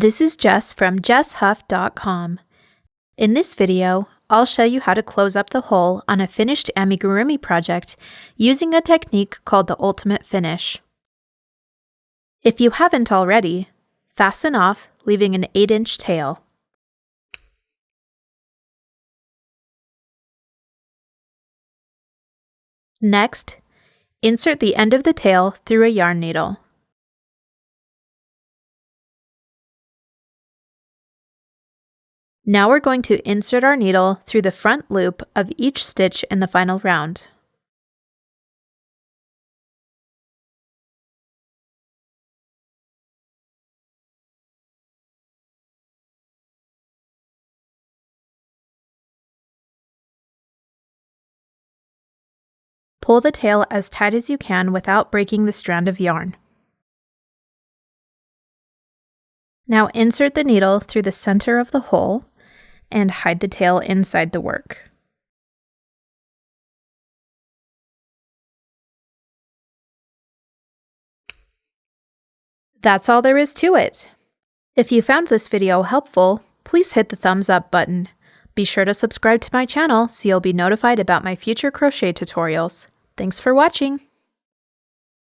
This is Jess from jesshuff.com. In this video, I'll show you how to close up the hole on a finished amigurumi project using a technique called the ultimate finish. If you haven't already, fasten off, leaving an 8-inch tail. Next, insert the end of the tail through a yarn needle. Now we're going to insert our needle through the front loop of each stitch in the final round. Pull the tail as tight as you can without breaking the strand of yarn. Now insert the needle through the center of the hole and hide the tail inside the work. That's all there is to it. If you found this video helpful, please hit the thumbs up button. Be sure to subscribe to my channel so you'll be notified about my future crochet tutorials. Thanks for watching!